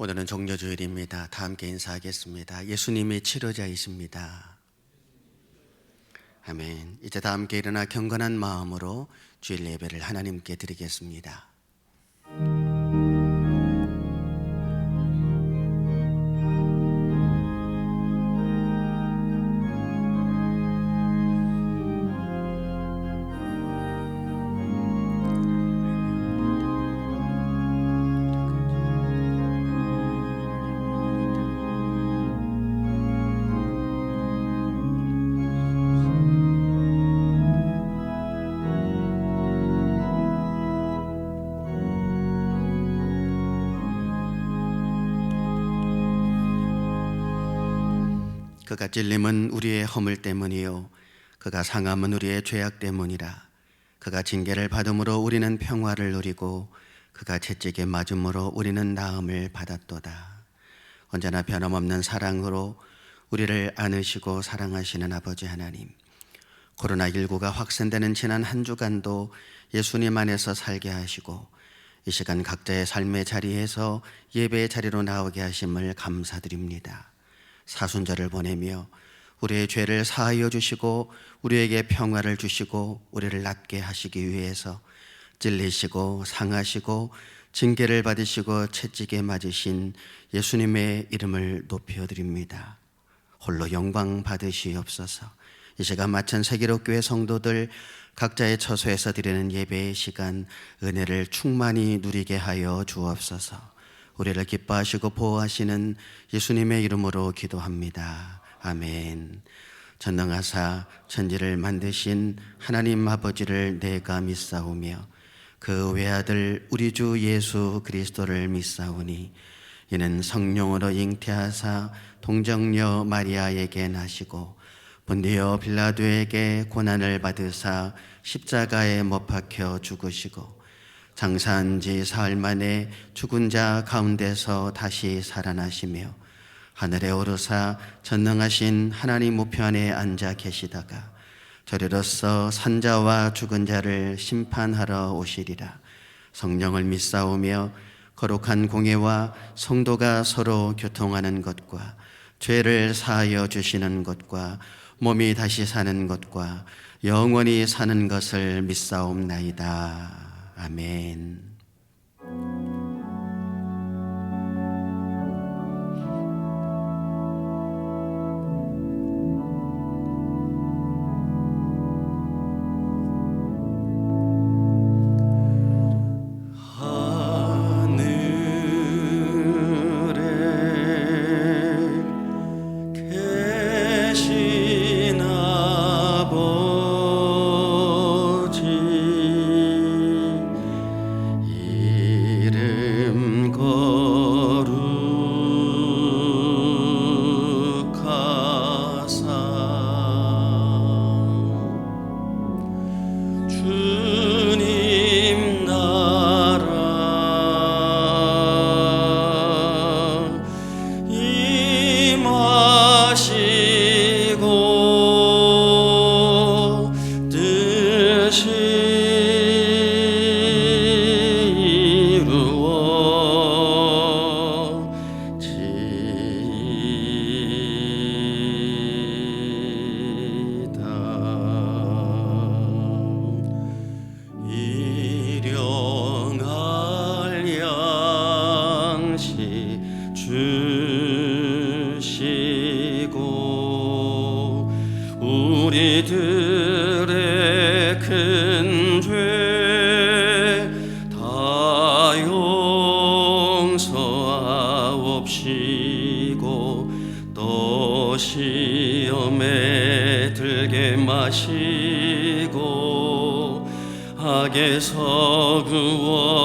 오늘은 종려주일입니다. 다 함께 인사하겠습니다. 예수님이 치료자이십니다. 아멘. 이제 다 함께 일어나 경건한 마음으로 주일 예배를 하나님께 드리겠습니다. 그가 찔림은 우리의 허물 때문이요 그가 상함은 우리의 죄악 때문이라. 그가 징계를 받음으로 우리는 평화를 누리고 그가 채찍에 맞음으로 우리는 나음을 받았도다. 언제나 변함없는 사랑으로 우리를 안으시고 사랑하시는 아버지 하나님, 코로나19가 확산되는 지난 한 주간도 예수님 안에서 살게 하시고 이 시간 각자의 삶의 자리에서 예배의 자리로 나오게 하심을 감사드립니다. 사순절을 보내며 우리의 죄를 사하여 주시고 우리에게 평화를 주시고 우리를 낫게 하시기 위해서 찔리시고 상하시고 징계를 받으시고 채찍에 맞으신 예수님의 이름을 높여드립니다. 홀로 영광 받으시옵소서. 이 시간 마친 세계로교회 성도들 각자의 처소에서 드리는 예배의 시간 은혜를 충만히 누리게 하여 주옵소서. 우리를 기뻐하시고 보호하시는 예수님의 이름으로 기도합니다. 아멘. 전능하사 천지를 만드신 하나님 아버지를 내가 믿사오며 그 외아들 우리 주 예수 그리스도를 믿사오니 이는 성령으로 잉태하사 동정녀 마리아에게 나시고 본디오 빌라도에게 고난을 받으사 십자가에 못 박혀 죽으시고 장사한 지 사흘 만에 죽은 자 가운데서 다시 살아나시며 하늘에 오르사 전능하신 하나님 우편에 앉아 계시다가 저리로서 산자와 죽은 자를 심판하러 오시리라. 성령을 믿사오며 거룩한 공예와 성도가 서로 교통하는 것과 죄를 사하여 주시는 것과 몸이 다시 사는 것과 영원히 사는 것을 믿사옵나이다. 아멘. 우리들의 큰 죄 다 용서하옵시고 또 시험에 들게 마시고 악에서 구원하소서.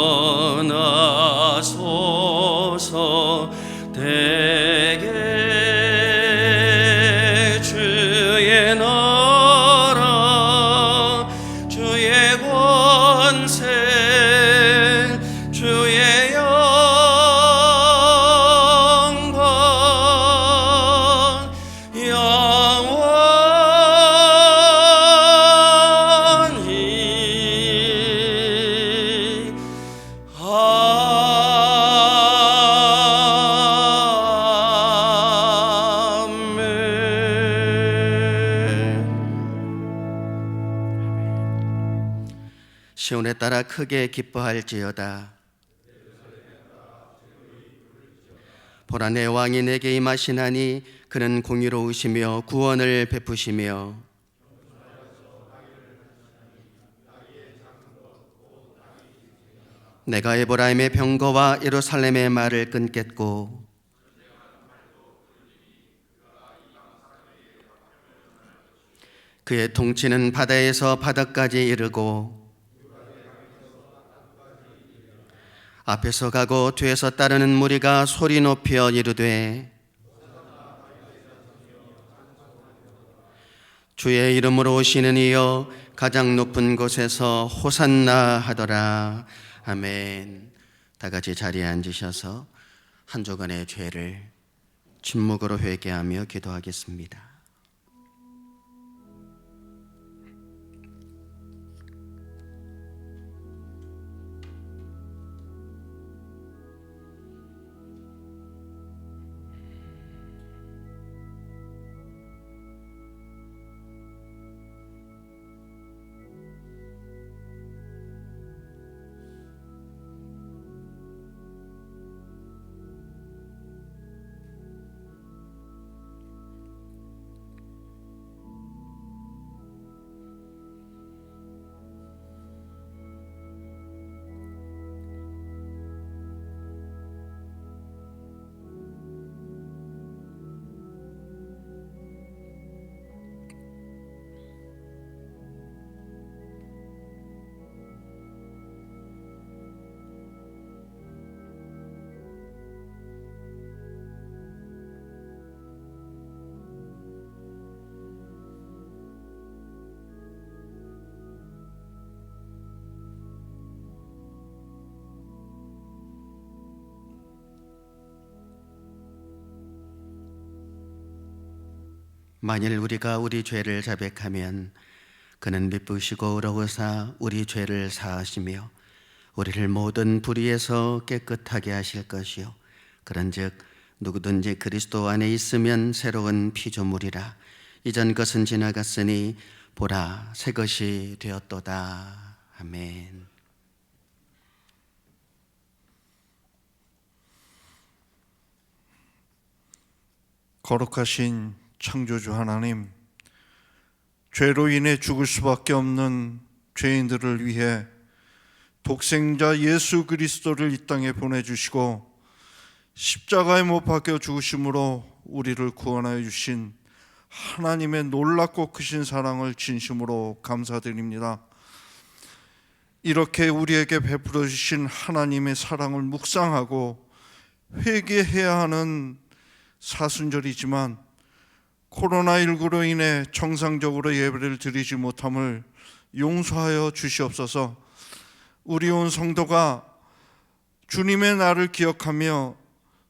대개 주의 나라 주의 권세 주의 영광 영원히 시온에 따라 크게 기뻐할지어다. 보라, 내 왕이 내게 임하시나니 그는 공의로우시며 구원을 베푸시며 내가 에브라임의 병거와 예루살렘의 말을 끊겠고 그의 통치는 바다에서 바다까지 이르고 앞에서 가고 뒤에서 따르는 무리가 소리 높여 이르되 주의 이름으로 오시는 이여 가장 높은 곳에서 호산나 하더라. 아멘. 다 같이 자리에 앉으셔서 한 주간의 죄를 침묵으로 회개하며 기도하겠습니다. 만일 우리가 우리 죄를 자백하면 그는 미쁘시고 의로우사 우리 죄를 사하시며 우리를 모든 불의에서 깨끗하게 하실 것이요 그런즉 누구든지 그리스도 안에 있으면 새로운 피조물이라 이전 것은 지나갔으니 보라 새 것이 되었도다. 아멘. 거룩하신 창조주 하나님, 죄로 인해 죽을 수밖에 없는 죄인들을 위해 독생자 예수 그리스도를 이 땅에 보내주시고 십자가에 못 박혀 죽으심으로 우리를 구원하여 주신 하나님의 놀랍고 크신 사랑을 진심으로 감사드립니다. 이렇게 우리에게 베풀어 주신 하나님의 사랑을 묵상하고 회개해야 하는 사순절이지만 코로나19로 인해 정상적으로 예배를 드리지 못함을 용서하여 주시옵소서. 우리 온 성도가 주님의 날을 기억하며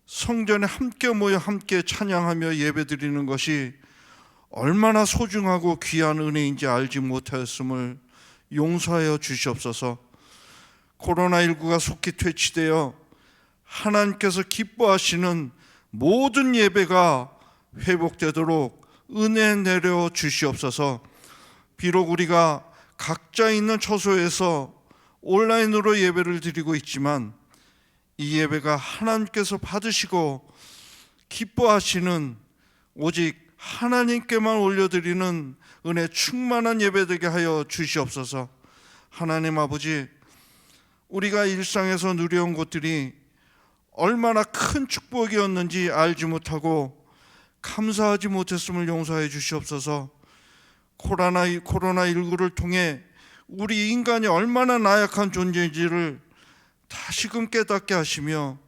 성전에 함께 모여 함께 찬양하며 예배드리는 것이 얼마나 소중하고 귀한 은혜인지 알지 못하였음을 용서하여 주시옵소서. 코로나19가 속히 퇴치되어 하나님께서 기뻐하시는 모든 예배가 회복되도록 은혜 내려 주시옵소서. 비록 우리가 각자 있는 처소에서 온라인으로 예배를 드리고 있지만 이 예배가 하나님께서 받으시고 기뻐하시는 오직 하나님께만 올려드리는 은혜 충만한 예배되게 하여 주시옵소서. 하나님 아버지, 우리가 일상에서 누려온 것들이 얼마나 큰 축복이었는지 알지 못하고 감사하지 못했음을 용서해 주시옵소서. 코로나19를 통해 우리 인간이 얼마나 나약한 존재인지를 다시금 깨닫게 하시며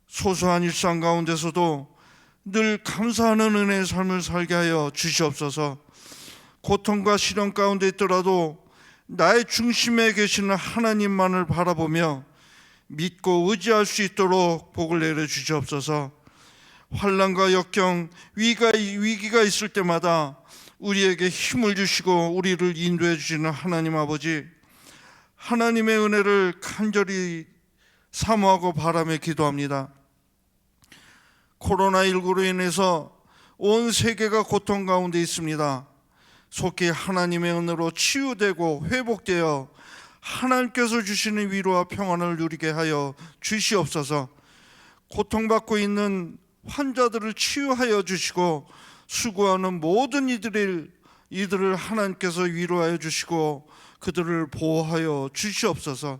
소소한 일상 가운데서도 늘 감사하는 은혜의 삶을 살게 하여 주시옵소서. 고통과 시련 가운데 있더라도 나의 중심에 계시는 하나님만을 바라보며 믿고 의지할 수 있도록 복을 내려 주시옵소서. 환난과 역경, 위기가 있을 때마다 우리에게 힘을 주시고 우리를 인도해 주시는 하나님 아버지, 하나님의 은혜를 간절히 사모하고 바라며 기도합니다. 코로나19로 인해서 온 세계가 고통 가운데 있습니다. 속히 하나님의 은혜로 치유되고 회복되어 하나님께서 주시는 위로와 평안을 누리게 하여 주시옵소서. 고통받고 있는 환자들을 치유하여 주시고 수고하는 모든 이들을 하나님께서 위로하여 주시고 그들을 보호하여 주시옵소서.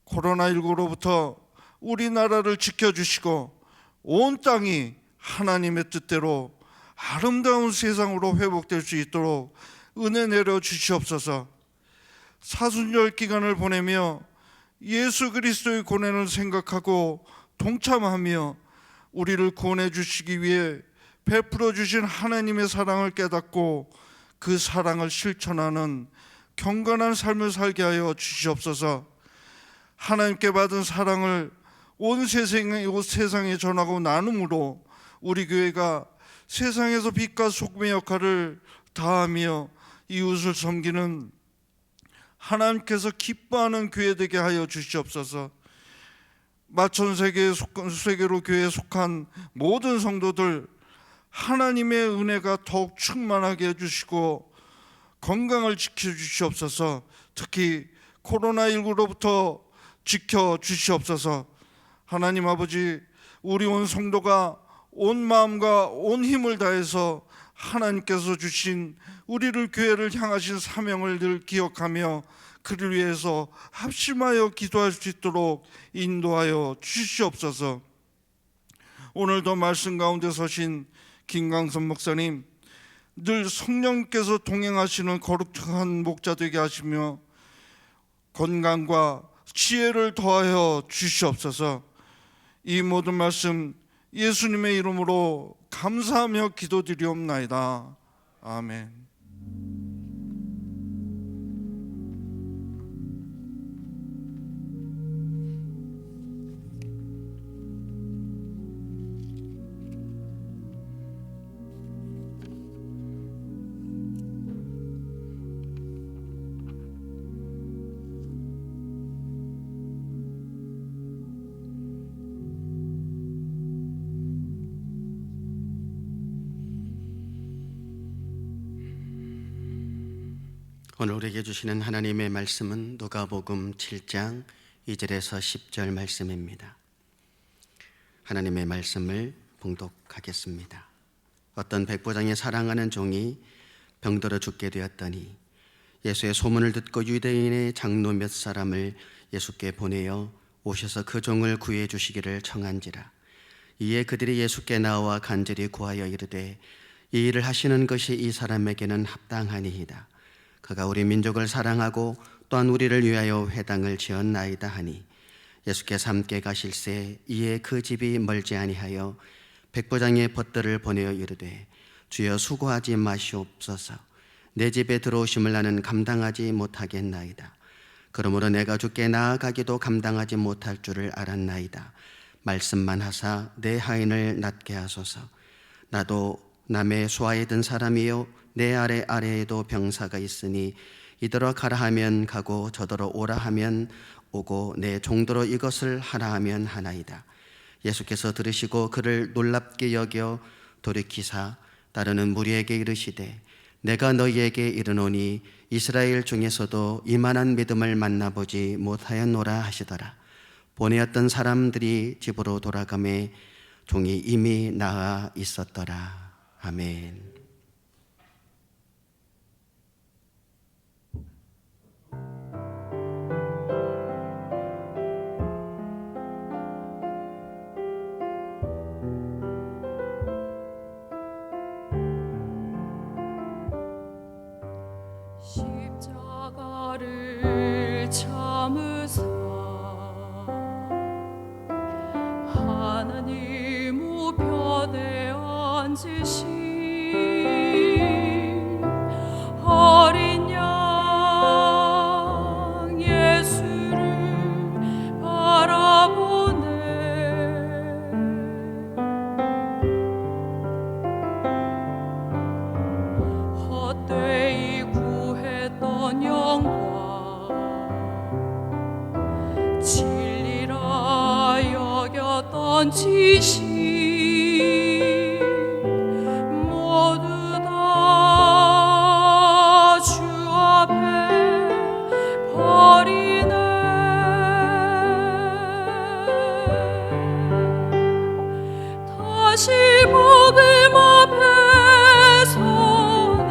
코로나19로부터 우리나라를 지켜주시고 온 땅이 하나님의 뜻대로 아름다운 세상으로 회복될 수 있도록 은혜 내려 주시옵소서. 사순절 기간을 보내며 예수 그리스도의 고난을 생각하고 동참하며 우리를 구원해 주시기 위해 베풀어 주신 하나님의 사랑을 깨닫고 그 사랑을 실천하는 경건한 삶을 살게 하여 주시옵소서. 하나님께 받은 사랑을 온 세상에 전하고 나눔으로 우리 교회가 세상에서 빛과 소금의 역할을 다하며 이웃을 섬기는 하나님께서 기뻐하는 교회 되게 하여 주시옵소서. 세계로 교회에 속한 모든 성도들 하나님의 은혜가 더욱 충만하게 해주시고 건강을 지켜주시옵소서. 특히 코로나19로부터 지켜주시옵소서. 하나님 아버지, 우리 온 성도가 온 마음과 온 힘을 다해서 하나님께서 주신 우리를 교회를 향하신 사명을 늘 기억하며 그를 위해서 합심하여 기도할 수 있도록 인도하여 주시옵소서. 오늘도 말씀 가운데 서신 김강선 목사님, 늘 성령께서 동행하시는 거룩한 목자 되게 하시며 건강과 지혜를 더하여 주시옵소서. 이 모든 말씀 예수님의 이름으로 감사하며 기도드리옵나이다. 아멘. 오늘 우리에게 주시는 하나님의 말씀은 누가복음 7장 2절에서 10절 말씀입니다. 하나님의 말씀을 봉독하겠습니다. 어떤 백부장이 사랑하는 종이 병들어 죽게 되었더니 예수의 소문을 듣고 유대인의 장로 몇 사람을 예수께 보내어 오셔서 그 종을 구해 주시기를 청한지라. 이에 그들이 예수께 나와 간절히 구하여 이르되 이 일을 하시는 것이 이 사람에게는 합당하니이다. 그가 우리 민족을 사랑하고 또한 우리를 위하여 회당을 지었나이다 하니 예수께서 함께 가실새 이에 그 집이 멀지 아니하여 백부장의 벗들을 보내어 이르되 주여 수고하지 마시옵소서. 내 집에 들어오심을 나는 감당하지 못하겠나이다. 그러므로 내가 주께 나아가기도 감당하지 못할 줄을 알았나이다. 말씀만 하사 내 하인을 낫게 하소서. 나도 남의 수하에 든 사람이요 내 아래에도 병사가 있으니 이더러 가라 하면 가고 저더러 오라 하면 오고 내 종도로 이것을 하라 하면 하나이다. 예수께서 들으시고 그를 놀랍게 여겨 돌이키사 따르는 무리에게 이르시되 내가 너희에게 이르노니 이스라엘 중에서도 이만한 믿음을 만나보지 못하였노라 하시더라. 보내었던 사람들이 집으로 돌아가매 종이 이미 나아 있었더라. 아멘. 십자가를 참으사 하나님 우편에 앉으신 어린 양 예수를 바라보네. 헛되이 구했던 영광 진리라 여겼던 지식 모두 다 주 앞에 다시 복음 앞에 서네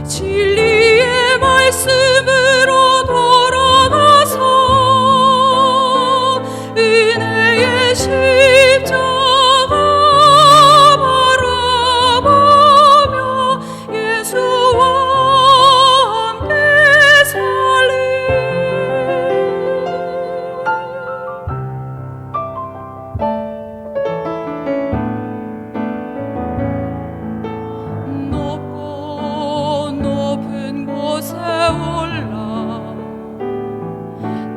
진리의 말씀으로 돌아가서 은혜의 십자가 바라보며 예수와 함께 살리 높고 높은 곳에 올라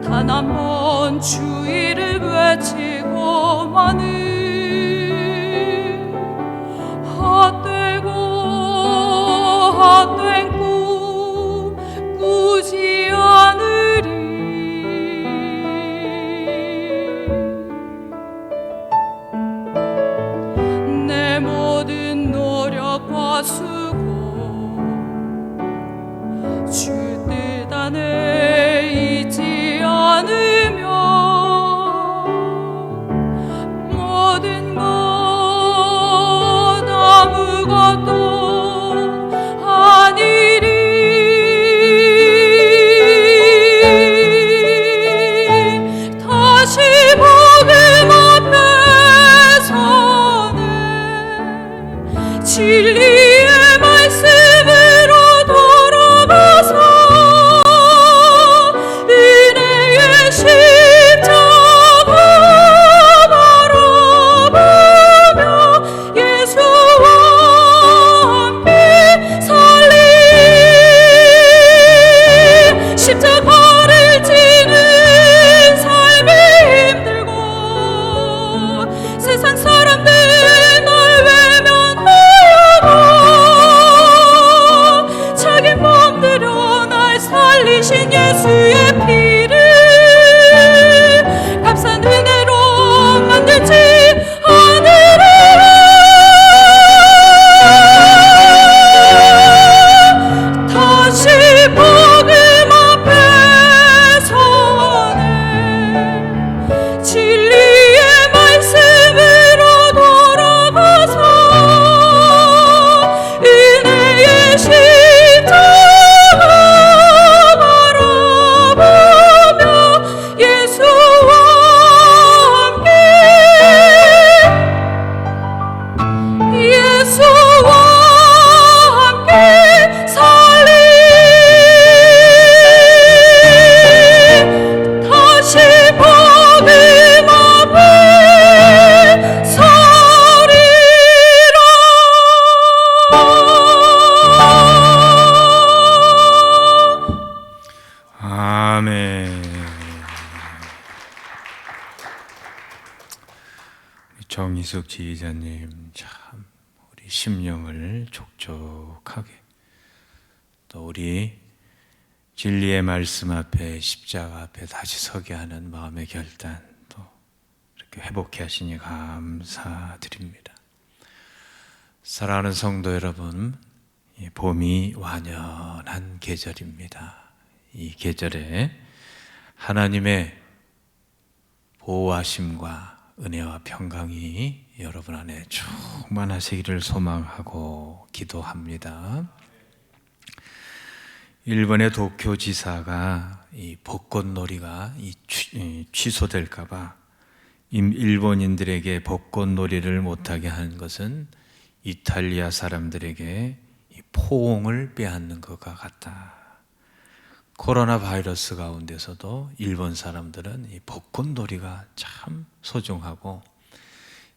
단 한 번 주의를 외치고만은 헛되고 헛된 꿈 꾸지 않으리 내 모든 노력과 수고 주 뜻 안에 있지 않으며 모든 것 아무것도 아니리 다시 복음 앞에 서네 진리의 말씀으로 돌아가서 은혜의 십자가 바라보며 예수와 함께 살리 십자가를 지는 삶이 힘들고 세상 사람들 날 외면하여도 자기 몸들여 날 살리신 예수의 피를 값싼 은혜로 만들지 않으라 다시 복음 앞에 서네 진리의 말씀으로 돌아가서 은혜의 십자가 바라보며 예수와 함께 예수와 함께 살리 다시 복음 앞에 서리라 아멘. 정희숙 지휘자님 참 우리 심령을 촉촉하게 또 우리 진리의 말씀 앞에 십자가 앞에 다시 서게 하는 마음의 결단 또 이렇게 회복해 하시니 감사드립니다. 사랑하는 성도 여러분, 이 봄이 완연한 계절입니다. 이 계절에 하나님의 보호하심과 은혜와 평강이 여러분 안에 충만하시기를 소망하고 기도합니다. 일본의 도쿄지사가 이 벚꽃놀이가 취소될까봐 일본인들에게 벚꽃놀이를 못하게 한 것은 이탈리아 사람들에게 이 포옹을 빼앗는 것과 같다. 코로나 바이러스 가운데서도 일본 사람들은 이 벚꽃놀이가 참 소중하고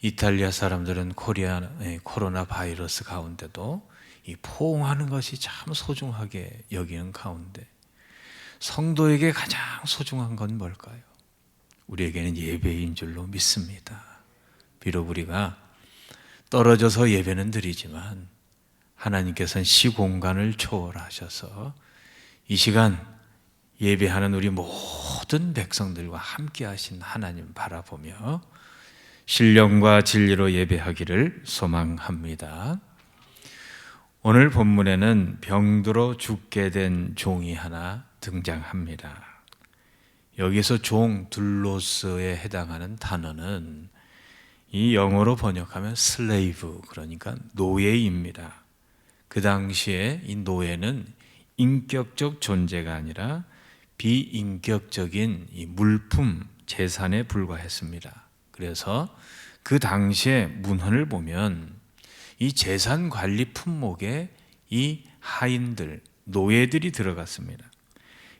이탈리아 사람들은 코로나 바이러스 가운데도 이 포옹하는 것이 참 소중하게 여기는 가운데 성도에게 가장 소중한 건 뭘까요? 우리에게는 예배인 줄로 믿습니다. 비록 우리가 떨어져서 예배는 드리지만 하나님께서는 시공간을 초월하셔서 이 시간 예배하는 우리 모든 백성들과 함께 하신 하나님 바라보며 신령과 진리로 예배하기를 소망합니다. 오늘 본문에는 병들어 죽게 된 종이 하나 등장합니다. 여기서 종 둘로스에 해당하는 단어는 이 영어로 번역하면 slave, 그러니까 노예입니다. 그 당시에 이 노예는 인격적 존재가 아니라 비인격적인 이 물품, 재산에 불과했습니다. 그래서 그 당시에 문헌을 보면 이 재산 관리 품목에 이 하인들, 노예들이 들어갔습니다.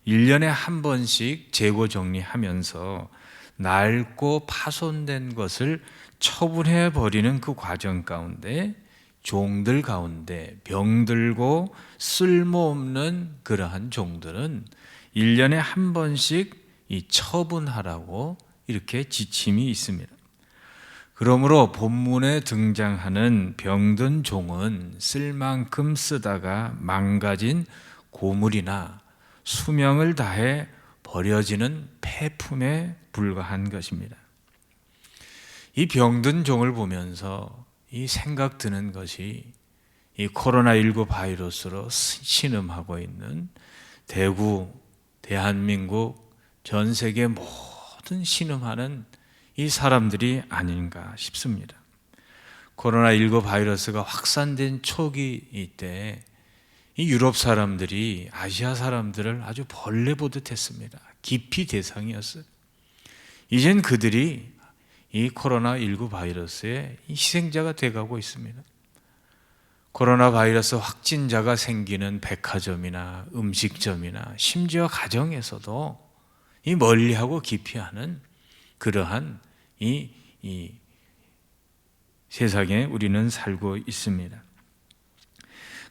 1년에 한 번씩 재고 정리하면서 낡고 파손된 것을 처분해 버리는 그 과정 가운데 종들 가운데 병들고 쓸모없는 그러한 종들은 1년에 한 번씩 이 처분하라고 이렇게 지침이 있습니다. 그러므로 본문에 등장하는 병든 종은 쓸 만큼 쓰다가 망가진 고물이나 수명을 다해 버려지는 폐품에 불과한 것입니다. 이 병든 종을 보면서 이 생각 드는 것이 이 코로나19 바이러스로 신음하고 있는 대구, 대한민국, 전 세계 모든 신음하는 이 사람들이 아닌가 싶습니다. 코로나19 바이러스가 확산된 초기 이때 이 유럽 사람들이 아시아 사람들을 아주 벌레 보듯 했습니다. 기피 대상이었어요. 이젠 그들이 이 코로나19 바이러스의 희생자가 돼가고 있습니다. 코로나 바이러스 확진자가 생기는 백화점이나 음식점이나 심지어 가정에서도 이 멀리하고 기피하는 그러한 이 세상에 우리는 살고 있습니다.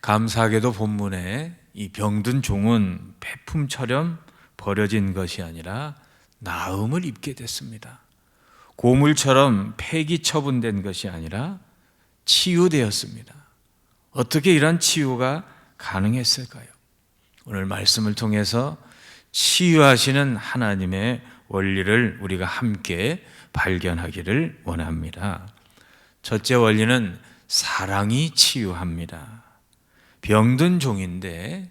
감사하게도 본문에 이 병든 종은 폐품처럼 버려진 것이 아니라 나음을 입게 됐습니다. 고물처럼 폐기 처분된 것이 아니라 치유되었습니다. 어떻게 이런 치유가 가능했을까요? 오늘 말씀을 통해서 치유하시는 하나님의 원리를 우리가 함께 발견하기를 원합니다. 첫째 원리는 사랑이 치유합니다. 병든 종인데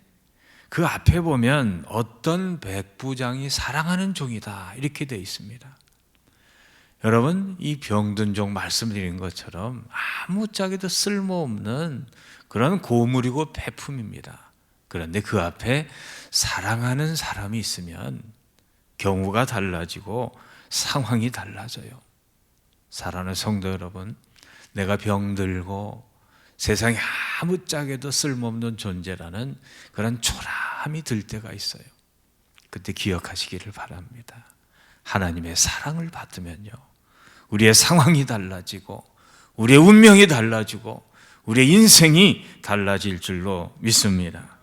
그 앞에 보면 어떤 백부장이 사랑하는 종이다 이렇게 되어 있습니다. 여러분, 이 병든 종 말씀드린 것처럼 아무짝에도 쓸모없는 그런 고물이고 폐품입니다. 그런데 그 앞에 사랑하는 사람이 있으면 경우가 달라지고 상황이 달라져요. 사랑하는 성도 여러분, 내가 병들고 세상에 아무짝에도 쓸모없는 존재라는 그런 초라함이 들 때가 있어요. 그때 기억하시기를 바랍니다. 하나님의 사랑을 받으면요, 우리의 상황이 달라지고 우리의 운명이 달라지고 우리의 인생이 달라질 줄로 믿습니다.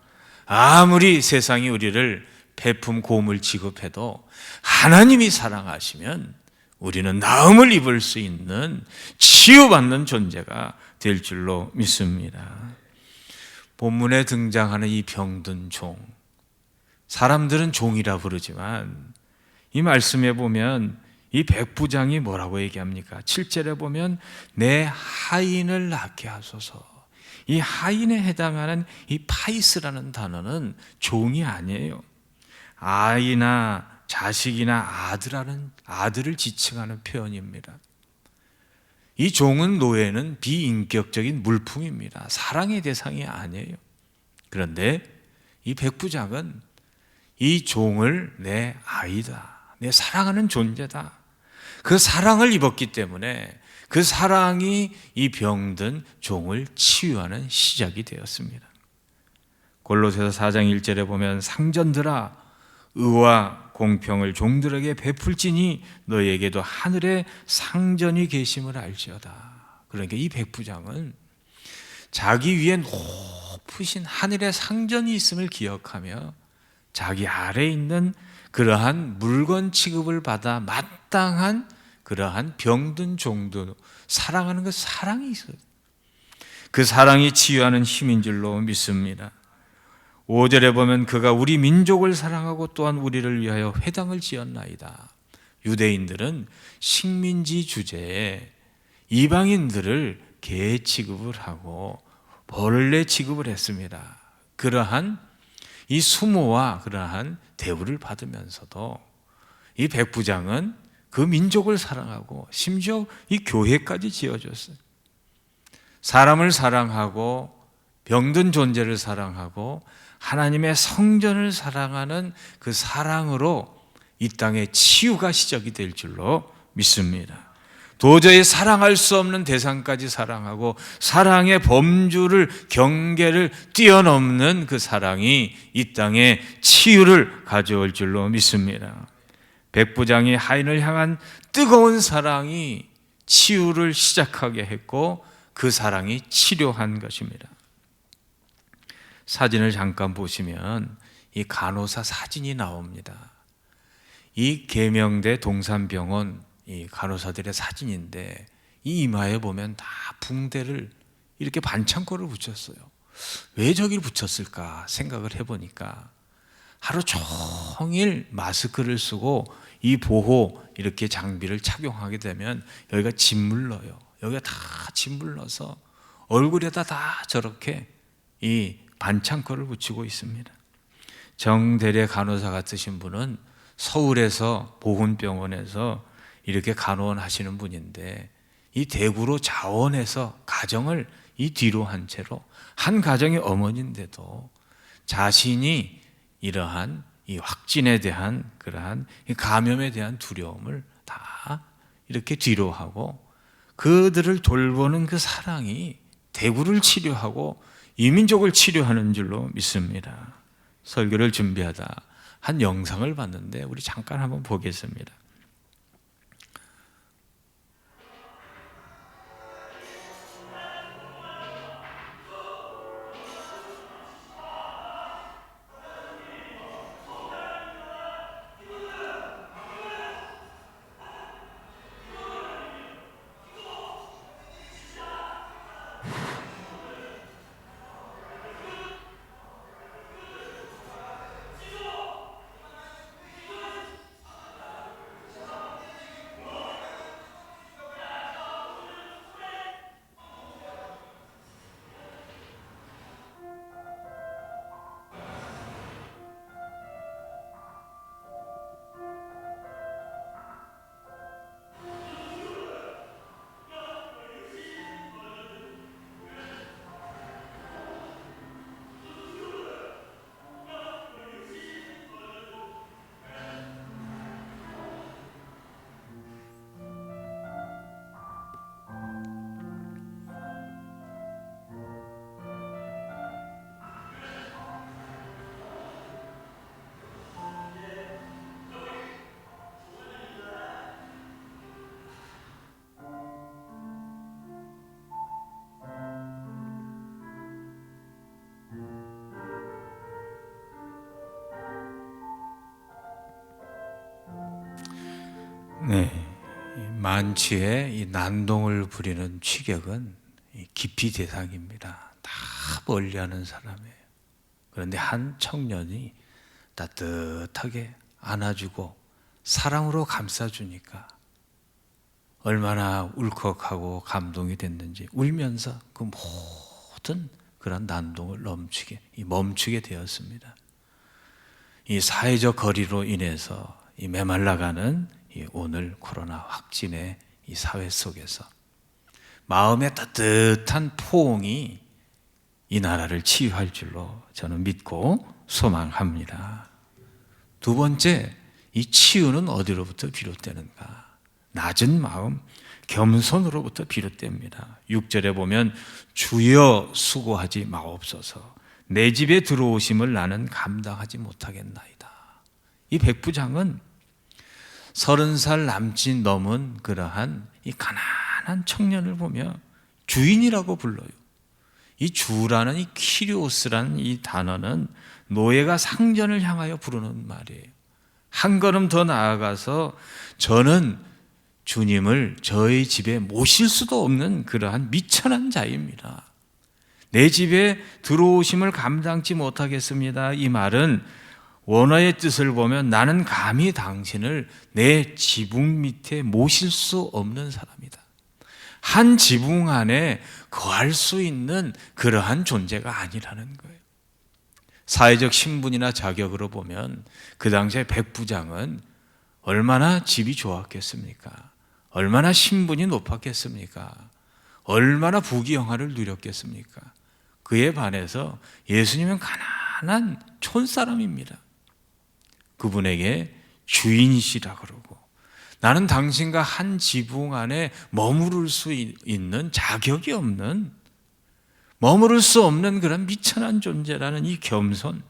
아무리 세상이 우리를 폐품 고물 취급해도 하나님이 사랑하시면 우리는 나음을 입을 수 있는 치유받는 존재가 될 줄로 믿습니다. 본문에 등장하는 이 병든 종, 사람들은 종이라 부르지만 이 말씀에 보면 이 백부장이 뭐라고 얘기합니까? 7절에 보면 내 하인을 낳게 하소서. 이 하인에 해당하는 이 파이스라는 단어는 종이 아니에요. 아이나 자식이나 아들을 지칭하는 표현입니다. 이 종은 노예는 비인격적인 물품입니다. 사랑의 대상이 아니에요. 그런데 이 백부장은 이 종을 내 아이다, 내 사랑하는 존재다, 그 사랑을 입었기 때문에 그 사랑이 이 병든 종을 치유하는 시작이 되었습니다. 골로새서 4장 1절에 보면 상전들아 의와 공평을 종들에게 베풀지니 너에게도 하늘에 상전이 계심을 알지어다. 그러니까 이 백부장은 자기 위에 높으신 하늘의 상전이 있음을 기억하며 자기 아래에 있는 그러한 물건 취급을 받아 마땅한 그러한 병든 종도 사랑하는 그 사랑이 있어요. 그 사랑이 치유하는 힘인 줄로 믿습니다. 5절에 보면 그가 우리 민족을 사랑하고 또한 우리를 위하여 회당을 지었나이다. 유대인들은 식민지 주제에 이방인들을 개 취급을 하고 벌레 취급을 했습니다. 그러한 이 수모와 그러한 대우를 받으면서도 이 백부장은 그 민족을 사랑하고 심지어 이 교회까지 지어줬어요. 사람을 사랑하고 병든 존재를 사랑하고 하나님의 성전을 사랑하는 그 사랑으로 이 땅에 치유가 시작이 될 줄로 믿습니다. 도저히 사랑할 수 없는 대상까지 사랑하고 사랑의 범주를 경계를 뛰어넘는 그 사랑이 이 땅에 치유를 가져올 줄로 믿습니다. 백부장이 하인을 향한 뜨거운 사랑이 치유를 시작하게 했고 그 사랑이 치료한 것입니다. 사진을 잠깐 보시면 이 간호사 사진이 나옵니다. 이 계명대 동산병원 이 간호사들의 사진인데 이 이마에 보면 다 붕대를 이렇게 반창고를 붙였어요. 왜 저기를 붙였을까 생각을 해보니까 하루 종일 마스크를 쓰고 이 보호 이렇게 장비를 착용하게 되면 여기가 짓물러요. 여기가 다 짓물러서 얼굴에다 다 저렇게 이 반창고를 붙이고 있습니다. 정대래 간호사 같으신 분은 서울에서 보훈병원에서 이렇게 간호원 하시는 분인데 이 대구로 자원해서 가정을 이 뒤로 한 채로 한 가정의 어머니인데도 자신이 이러한 이 확진에 대한 그러한 이 감염에 대한 두려움을 다 이렇게 뒤로 하고 그들을 돌보는 그 사랑이 대구를 치료하고 이민족을 치료하는 줄로 믿습니다. 설교를 준비하다 한 영상을 봤는데 우리 잠깐 한번 보겠습니다. 네, 만취에 이 난동을 부리는 취객은 기피 대상입니다. 다 멀리하는 사람이에요. 그런데 한 청년이 따뜻하게 안아주고 사랑으로 감싸주니까 얼마나 울컥하고 감동이 됐는지 울면서 그 모든 그런 난동을 멈추게 되었습니다. 이 사회적 거리로 인해서 이 메말라가는 이 오늘 코로나 확진의 이 사회 속에서 마음의 따뜻한 포옹이 이 나라를 치유할 줄로 저는 믿고 소망합니다. 두 번째, 이 치유는 어디로부터 비롯되는가? 낮은 마음, 겸손으로부터 비롯됩니다. 6절에 보면 주여 수고하지 마옵소서 내 집에 들어오심을 나는 감당하지 못하겠나이다. 이 백부장은 30살 남짓 넘은 그러한 이 가난한 청년을 보며 주인이라고 불러요. 이 주라는 이 키리오스라는 이 단어는 노예가 상전을 향하여 부르는 말이에요. 한 걸음 더 나아가서 저는 주님을 저희 집에 모실 수도 없는 그러한 미천한 자입니다. 내 집에 들어오심을 감당치 못하겠습니다. 이 말은 원어의 뜻을 보면 나는 감히 당신을 내 지붕 밑에 모실 수 없는 사람이다. 한 지붕 안에 거할 수 있는 그러한 존재가 아니라는 거예요. 사회적 신분이나 자격으로 보면 그 당시에 백부장은 얼마나 집이 좋았겠습니까? 얼마나 신분이 높았겠습니까? 얼마나 부귀영화를 누렸겠습니까? 그에 반해서 예수님은 가난한 촌사람입니다. 그분에게 주인이시라 그러고, 나는 당신과 한 지붕 안에 머무를 수 있는 자격이 없는, 머무를 수 없는 그런 미천한 존재라는 이 겸손.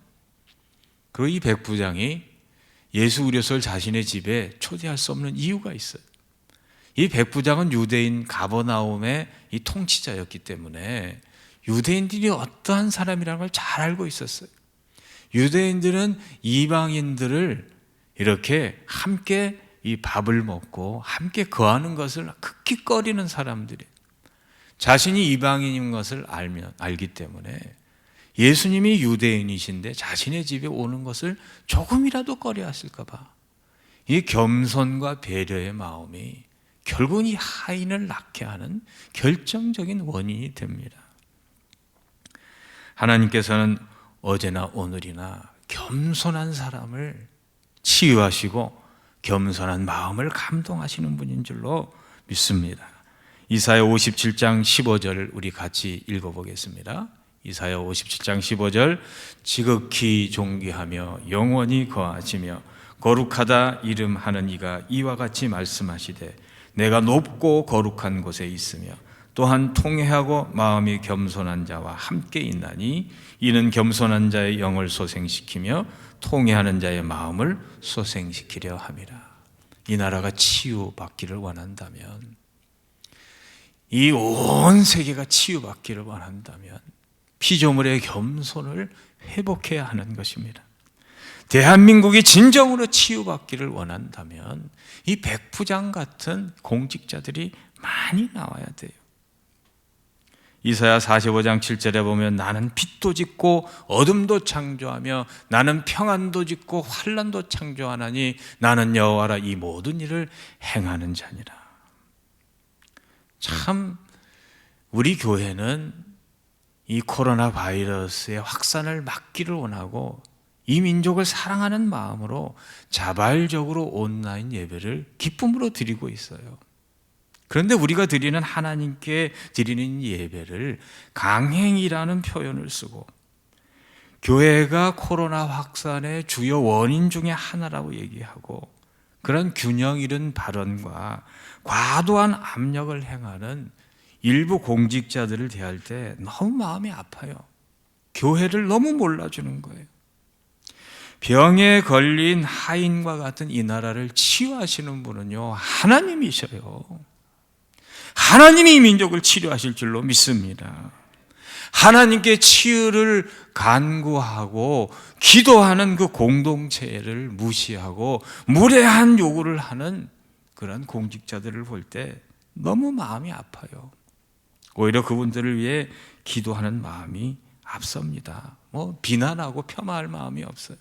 그리고 이 백부장이 예수 그리스도를 자신의 집에 초대할 수 없는 이유가 있어요. 이 백부장은 유대인 가버나움의 이 통치자였기 때문에 유대인들이 어떠한 사람이라는 걸 잘 알고 있었어요. 유대인들은 이방인들을 이렇게 함께 이 밥을 먹고 함께 거하는 것을 극히 꺼리는 사람들이에요. 자신이 이방인인 것을 알기 때문에 예수님이 유대인이신데 자신의 집에 오는 것을 조금이라도 꺼려하실까 봐 이 겸손과 배려의 마음이 결국은 이 하인을 낳게 하는 결정적인 원인이 됩니다. 하나님께서는 어제나 오늘이나 겸손한 사람을 치유하시고 겸손한 마음을 감동하시는 분인 줄로 믿습니다. 이사야 57장 15절 우리 같이 읽어보겠습니다. 이사야 57장 15절 지극히 존귀하며 영원히 거하시며 거룩하다 이름하는 이가 이와 같이 말씀하시되 내가 높고 거룩한 곳에 있으며 또한 통회하고 마음이 겸손한 자와 함께 있나니 이는 겸손한 자의 영을 소생시키며 통회하는 자의 마음을 소생시키려 함이라. 이 나라가 치유받기를 원한다면, 이 온 세계가 치유받기를 원한다면 피조물의 겸손을 회복해야 하는 것입니다. 대한민국이 진정으로 치유받기를 원한다면 이 백부장 같은 공직자들이 많이 나와야 돼요. 이사야 45장 7절에 보면 나는 빛도 짓고 어둠도 창조하며 나는 평안도 짓고 환난도 창조하나니 나는 여호와라 이 모든 일을 행하는 자니라. 참 우리 교회는 이 코로나 바이러스의 확산을 막기를 원하고 이 민족을 사랑하는 마음으로 자발적으로 온라인 예배를 기쁨으로 드리고 있어요. 그런데 우리가 드리는 하나님께 드리는 예배를 강행이라는 표현을 쓰고 교회가 코로나 확산의 주요 원인 중에 하나라고 얘기하고 그런 균형 잃은 발언과 과도한 압력을 행하는 일부 공직자들을 대할 때 너무 마음이 아파요. 교회를 너무 몰라주는 거예요. 병에 걸린 하인과 같은 이 나라를 치유하시는 분은요, 하나님이셔요. 하나님이 이 민족을 치료하실 줄로 믿습니다. 하나님께 치유를 간구하고 기도하는 그 공동체를 무시하고 무례한 요구를 하는 그런 공직자들을 볼 때 너무 마음이 아파요. 오히려 그분들을 위해 기도하는 마음이 앞섭니다. 비난하고 폄하할 마음이 없어요.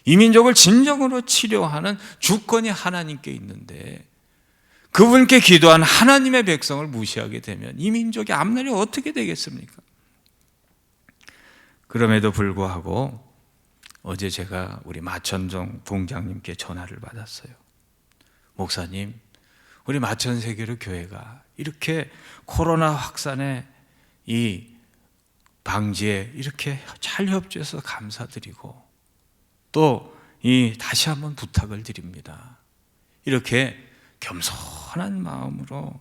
이 민족을 진정으로 치료하는 주권이 하나님께 있는데 그분께 기도한 하나님의 백성을 무시하게 되면 이 민족의 앞날이 어떻게 되겠습니까? 그럼에도 불구하고 어제 제가 우리 마천정 동장님께 전화를 받았어요. 목사님, 우리 마천세계로 교회가 이렇게 코로나 확산의 이 방지에 이렇게 잘 협조해서 감사드리고 또 다시 한번 부탁을 드립니다. 이렇게 겸손한 마음으로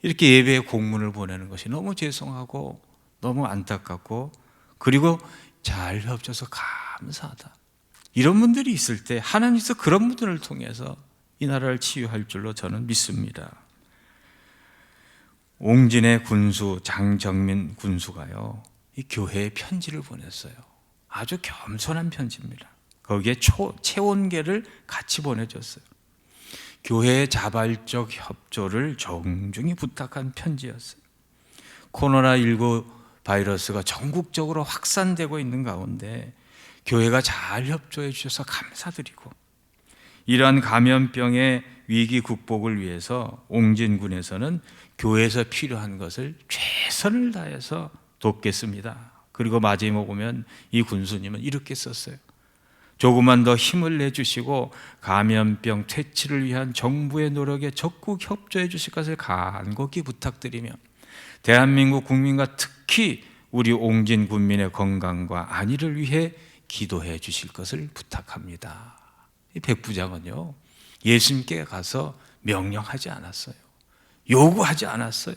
이렇게 예배의 공문을 보내는 것이 너무 죄송하고 너무 안타깝고 그리고 잘 협조해서 감사하다. 이런 분들이 있을 때 하나님께서 그런 분들을 통해서 이 나라를 치유할 줄로 저는 믿습니다. 옹진의 군수 장정민 군수가요, 이 교회에 편지를 보냈어요. 아주 겸손한 편지입니다. 거기에 체온계를 같이 보내줬어요. 교회의 자발적 협조를 정중히 부탁한 편지였어요. 코로나19 바이러스가 전국적으로 확산되고 있는 가운데 교회가 잘 협조해 주셔서 감사드리고 이러한 감염병의 위기 극복을 위해서 옹진군에서는 교회에서 필요한 것을 최선을 다해서 돕겠습니다. 그리고 마지막에 보면 이 군수님은 이렇게 썼어요. 조금만 더 힘을 내주시고 감염병 퇴치를 위한 정부의 노력에 적극 협조해 주실 것을 간곡히 부탁드리며 대한민국 국민과 특히 우리 옹진 군민의 건강과 안위를 위해 기도해 주실 것을 부탁합니다. 이 백부장은요, 예수님께 가서 명령하지 않았어요. 요구하지 않았어요.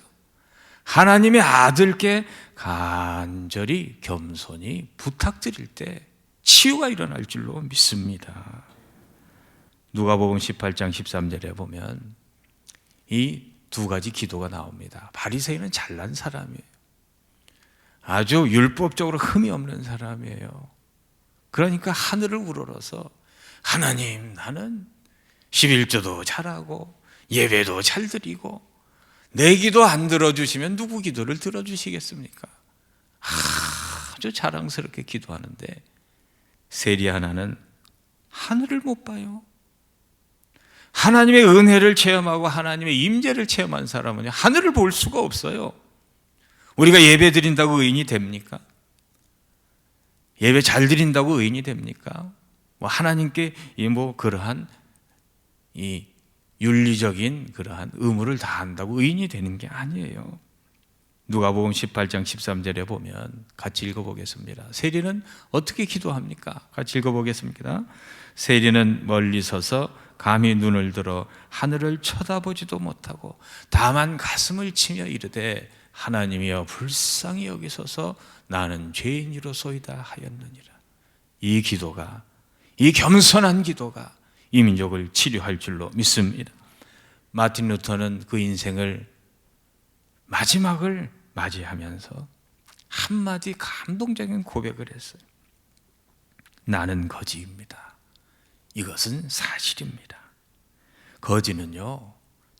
하나님의 아들께 간절히 겸손히 부탁드릴 때 치유가 일어날 줄로 믿습니다. 누가복음 18장 13절에 보면 이 두 가지 기도가 나옵니다. 바리새인은 잘난 사람이에요. 아주 율법적으로 흠이 없는 사람이에요. 그러니까 하늘을 우러러서 하나님, 나는 11조도 잘하고 예배도 잘 드리고 내 기도 안 들어주시면 누구 기도를 들어주시겠습니까? 아주 자랑스럽게 기도하는데 세리 하나는 하늘을 못 봐요. 하나님의 은혜를 체험하고 하나님의 임재를 체험한 사람은 하늘을 볼 수가 없어요. 우리가 예배 드린다고 의인이 됩니까? 예배 잘 드린다고 의인이 됩니까? 하나님께 그러한 이 윤리적인 그러한 의무를 다한다고 의인이 되는 게 아니에요. 누가복음 18장 13절에 보면 같이 읽어보겠습니다. 세리는 어떻게 기도합니까? 같이 읽어보겠습니다. 세리는 멀리 서서 감히 눈을 들어 하늘을 쳐다보지도 못하고 다만 가슴을 치며 이르되 하나님이여 불쌍히 여기소서 나는 죄인이로소이다 하였느니라. 이 기도가, 이 겸손한 기도가 이 민족을 치료할 줄로 믿습니다. 마틴 루터는 그 인생을 마지막을 맞이하면서 한마디 감동적인 고백을 했어요. 나는 거지입니다. 이것은 사실입니다. 거지는요,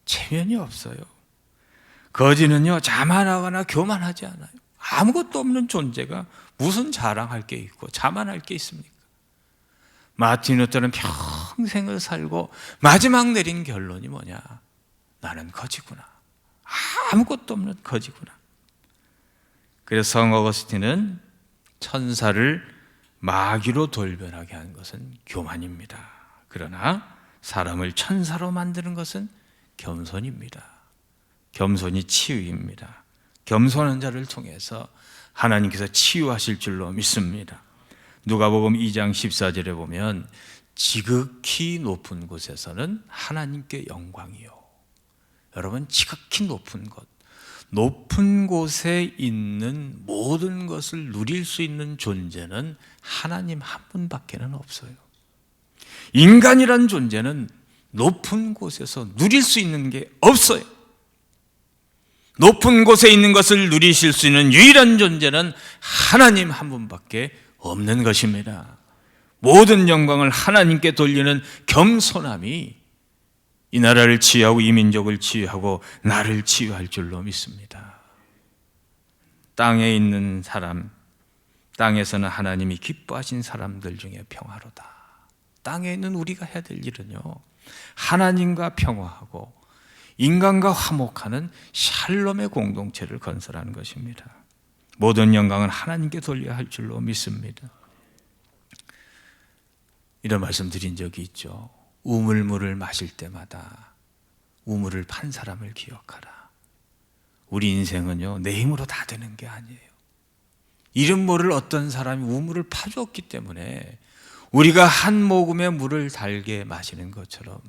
체면이 없어요. 거지는요, 자만하거나 교만하지 않아요. 아무것도 없는 존재가 무슨 자랑할 게 있고 자만할 게 있습니까? 마틴 루터는 평생을 살고 마지막 내린 결론이 뭐냐? 나는 거지구나. 아무것도 없는 거지구나. 그래서 성 어거스틴은 천사를 마귀로 돌변하게 한 것은 교만입니다. 그러나 사람을 천사로 만드는 것은 겸손입니다. 겸손이 치유입니다. 겸손한 자를 통해서 하나님께서 치유하실 줄로 믿습니다. 누가복음 2장 14절에 보면 지극히 높은 곳에서는 하나님께 영광이요. 여러분, 지극히 높은 곳, 높은 곳에 있는 모든 것을 누릴 수 있는 존재는 하나님 한 분밖에는 없어요. 인간이란 존재는 높은 곳에서 누릴 수 있는 게 없어요. 높은 곳에 있는 것을 누리실 수 있는 유일한 존재는 하나님 한 분밖에 없는 것입니다. 모든 영광을 하나님께 돌리는 겸손함이 이 나라를 치유하고 이 민족을 치유하고 나를 치유할 줄로 믿습니다. 땅에 있는 사람, 땅에서는 하나님이 기뻐하신 사람들 중에 평화로다. 땅에 있는 우리가 해야 될 일은요, 하나님과 평화하고 인간과 화목하는 샬롬의 공동체를 건설하는 것입니다. 모든 영광은 하나님께 돌려야 할 줄로 믿습니다. 이런 말씀 드린 적이 있죠. 우물물을 마실 때마다 우물을 판 사람을 기억하라. 우리 인생은요, 내 힘으로 다 되는 게 아니에요. 이름 모를 어떤 사람이 우물을 파주었기 때문에 우리가 한 모금의 물을 달게 마시는 것처럼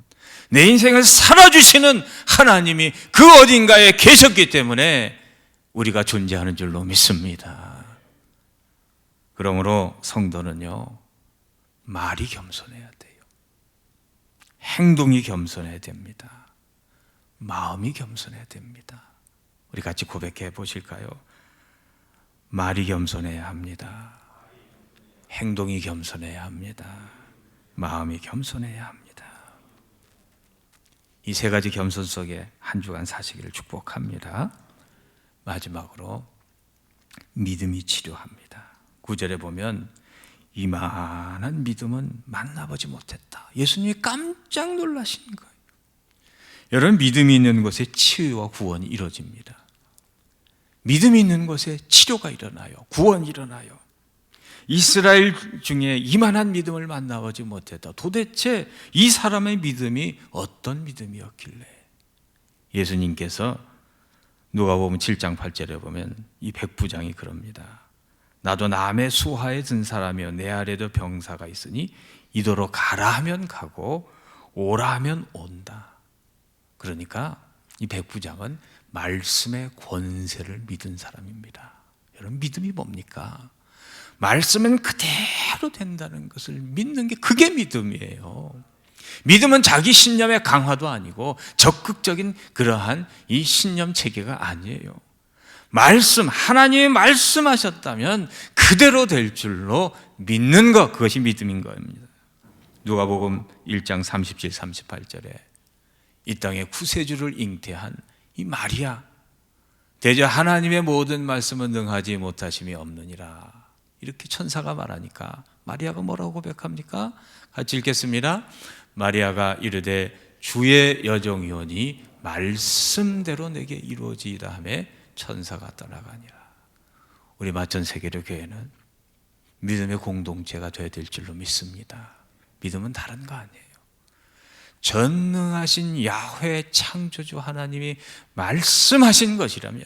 내 인생을 살아주시는 하나님이 그 어딘가에 계셨기 때문에 우리가 존재하는 줄로 믿습니다. 그러므로 성도는요, 말이 겸손해야 돼요. 행동이 겸손해야 됩니다. 마음이 겸손해야 됩니다. 우리 같이 고백해 보실까요? 말이 겸손해야 합니다. 행동이 겸손해야 합니다. 마음이 겸손해야 합니다. 이 세 가지 겸손 속에 한 주간 사시기를 축복합니다. 마지막으로 믿음이 치료합니다. 9절에 보면 이만한 믿음은 만나보지 못했다. 예수님이 깜짝 놀라신 거예요. 여러분, 믿음이 있는 곳에 치유와 구원이 이루어집니다. 믿음이 있는 곳에 치료가 일어나요. 구원이 일어나요. 이스라엘 중에 이만한 믿음을 만나보지 못했다. 도대체 이 사람의 믿음이 어떤 믿음이었길래? 예수님께서 누가복음 7장 8절에 보면 이 백부장이 그럽니다. 나도 남의 수하에 든 사람이여 내 아래도 병사가 있으니 이도로 가라 하면 가고 오라 하면 온다. 그러니까 이 백부장은 말씀의 권세를 믿은 사람입니다. 여러분, 믿음이 뭡니까? 말씀은 그대로 된다는 것을 믿는 게 그게 믿음이에요. 믿음은 자기 신념의 강화도 아니고 적극적인 그러한 이 신념 체계가 아니에요. 말씀, 하나님이 말씀하셨다면 그대로 될 줄로 믿는 것, 그것이 믿음인 겁니다. 누가복음 1장 37, 38절에 이 땅에 구세주를 잉태한 이 마리아, 대저 하나님의 모든 말씀은 능하지 못하심이 없느니라, 이렇게 천사가 말하니까 마리아가 뭐라고 고백합니까? 같이 읽겠습니다. 마리아가 이르되 주의 여정이오니 말씀대로 내게 이루어지이다 하며 천사가 떠나가니라. 우리 마천세계로 교회는 믿음의 공동체가 되어야 될 줄로 믿습니다. 믿음은 다른 거 아니에요. 전능하신 야훼 창조주 하나님이 말씀하신 것이라면,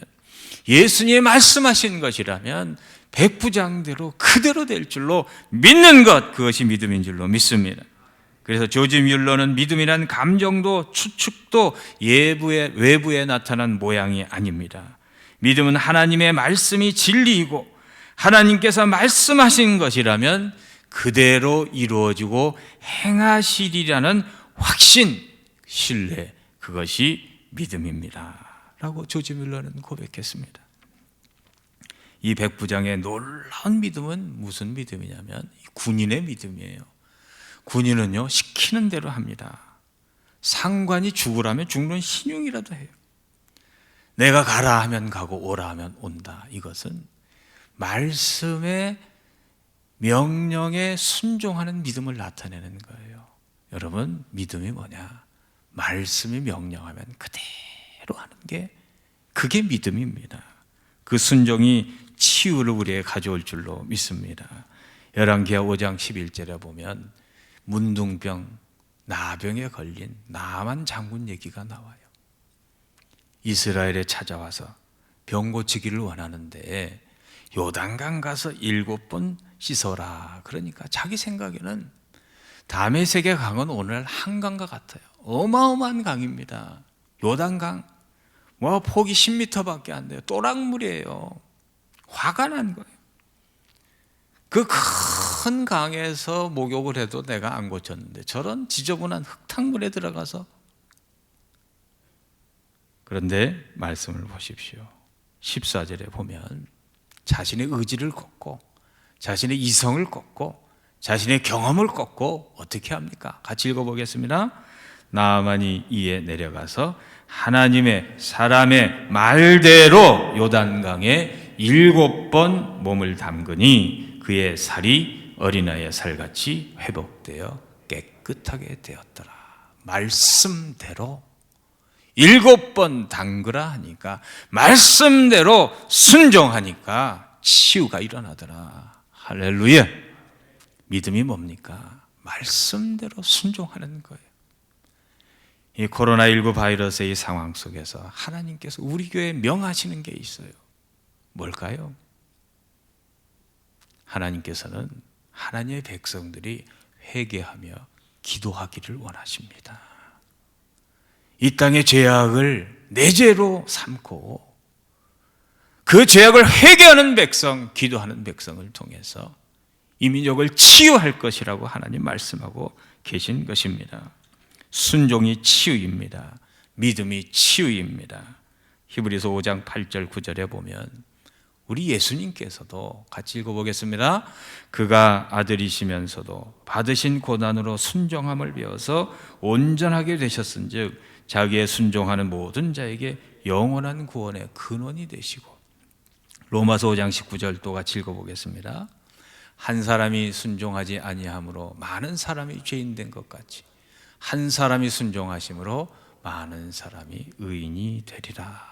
예수님이 말씀하신 것이라면 백부장대로 그대로 될 줄로 믿는 것, 그것이 믿음인 줄로 믿습니다. 그래서 조지 뮬러는 믿음이란 감정도 추측도 외부에 나타난 모양이 아닙니다. 믿음은 하나님의 말씀이 진리이고 하나님께서 말씀하신 것이라면 그대로 이루어지고 행하시리라는 확신, 신뢰, 그것이 믿음입니다 라고 조지 뮬러는 고백했습니다. 이 백부장의 놀라운 믿음은 무슨 믿음이냐면 군인의 믿음이에요. 군인은요, 시키는 대로 합니다. 상관이 죽으라면 죽는 신용이라도 해요. 내가 가라 하면 가고 오라 하면 온다. 이것은 말씀의 명령에 순종하는 믿음을 나타내는 거예요. 여러분, 믿음이 뭐냐? 말씀이 명령하면 그대로 하는 게, 그게 믿음입니다. 그 순종이 치유를 우리에게 가져올 줄로 믿습니다. 열왕기하 5장 11절에 보면 문둥병, 나병에 걸린 나만 장군 얘기가 나와요. 이스라엘에 찾아와서 병 고치기를 원하는데 요단강 가서 7번 씻어라. 그러니까 자기 생각에는 다메섹의 강은 오늘 한강과 같아요. 어마어마한 강입니다. 요단강 뭐 폭이 10m밖에 안 돼요. 또랑물이에요. 화가 난 거예요. 그 큰 강에서 목욕을 해도 내가 안 고쳤는데 저런 지저분한 흙탕물에 들어가서. 그런데 말씀을 보십시오. 14절에 보면 자신의 의지를 꺾고 자신의 이성을 꺾고 자신의 경험을 꺾고 어떻게 합니까? 같이 읽어보겠습니다. 나아만이 이에 내려가서 하나님의 사람의 말대로 요단강에 7번 몸을 담그니 그의 살이 어린아이의 살같이 회복되어 깨끗하게 되었더라. 말씀대로 7번 담그라 하니까, 말씀대로 순종하니까 치유가 일어나더라. 할렐루야. 믿음이 뭡니까? 말씀대로 순종하는 거예요. 이 코로나19 바이러스의 상황 속에서 하나님께서 우리 교회에 명하시는 게 있어요. 뭘까요? 하나님께서는 하나님의 백성들이 회개하며 기도하기를 원하십니다. 이 땅의 죄악을 내 죄로 삼고 그 죄악을 회개하는 백성, 기도하는 백성을 통해서 이 민족을 치유할 것이라고 하나님 말씀하고 계신 것입니다. 순종이 치유입니다. 믿음이 치유입니다. 히브리서 5장 8절 9절에 보면 우리 예수님께서도 같이 읽어보겠습니다. 그가 아들이시면서도 받으신 고난으로 순종함을 배워서 온전하게 되셨은즉 자기의 순종하는 모든 자에게 영원한 구원의 근원이 되시고. 로마서 5장 19절 또 같이 읽어보겠습니다. 한 사람이 순종하지 아니함으로 많은 사람이 죄인 된 것 같이 한 사람이 순종하심으로 많은 사람이 의인이 되리라.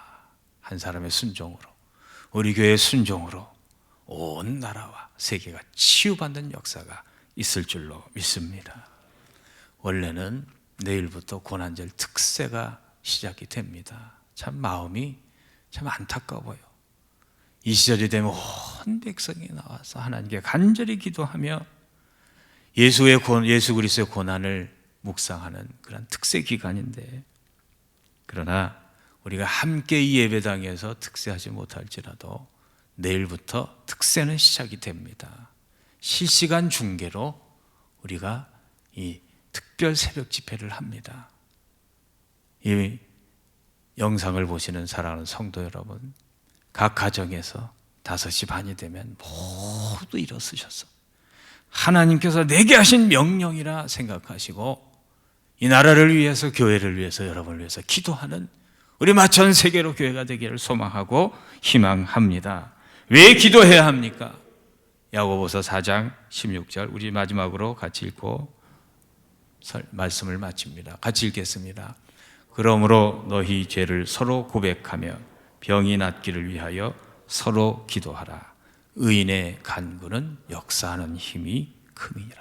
한 사람의 순종으로, 우리 교회의 순종으로 온 나라와 세계가 치유받는 역사가 있을 줄로 믿습니다. 원래는 내일부터 고난절 특세가 시작이 됩니다. 참 마음이 참 안타까워요. 이 시절이 되면 온 백성이 나와서 하나님께 간절히 기도하며 예수 그리스도의 고난을 묵상하는 그런 특세 기간인데, 그러나 우리가 함께 이 예배당에서 특세하지 못할지라도 내일부터 특세는 시작이 됩니다. 실시간 중계로 우리가 이 특별 새벽 집회를 합니다. 이 영상을 보시는 사랑하는 성도 여러분, 각 가정에서 5시 반이 되면 모두 일어서셔서 하나님께서 내게 하신 명령이라 생각하시고 이 나라를 위해서, 교회를 위해서, 여러분을 위해서 기도하는 우리 전 세계로 교회가 되기를 소망하고 희망합니다. 왜 기도해야 합니까? 야고보서 4장 16절 우리 마지막으로 같이 읽고 말씀을 마칩니다. 같이 읽겠습니다. 그러므로 너희 죄를 서로 고백하며 병이 낫기를 위하여 서로 기도하라. 의인의 간구는 역사하는 힘이 큼이라.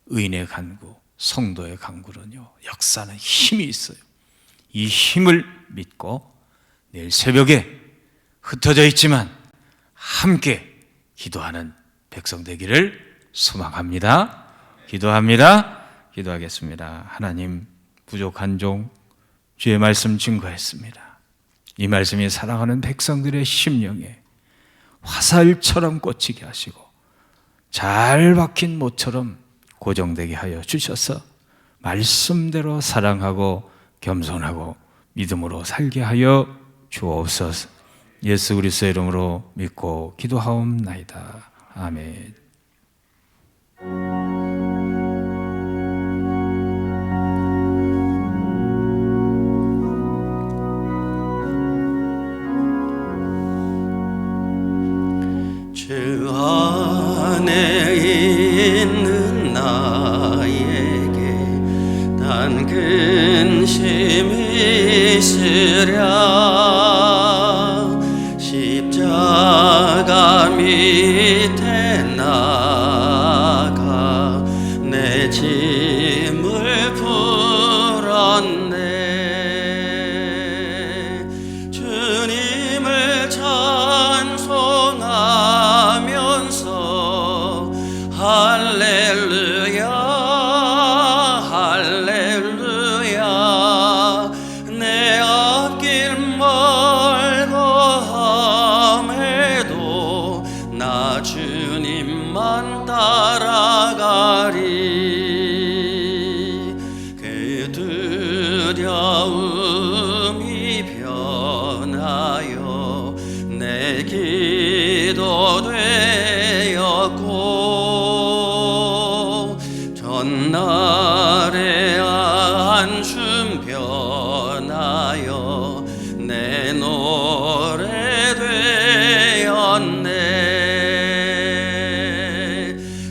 의인의 간구, 성도의 간구는요, 역사하는 힘이 있어요. 이 힘을 믿고 내일 새벽에 흩어져 있지만 함께 기도하는 백성 되기를 소망합니다. 기도하겠습니다. 하나님, 부족한 종 주의 말씀 증거했습니다. 이 말씀이 사랑하는 백성들의 심령에 화살처럼 꽂히게 하시고 잘 박힌 못처럼 고정되게 하여 주셔서 말씀대로 사랑하고 겸손하고 믿음으로 살게 하여 주옵소서. 예수 그리스도의 이름으로 믿고 기도하옵나이다. 아멘. 주 안에 있는 나에게 단 근심이 있으랴. 십자가 밑에 나가 내 짐을 풀었네. 주님을 찬송하면서 할렐루야 할렐루야. 내 앞길 멀고 험해도 나 주님만 따라가리. 그 두려움이 변하여 내 기도 되었고 전날의 안춤 변하여 내 노래 되었네.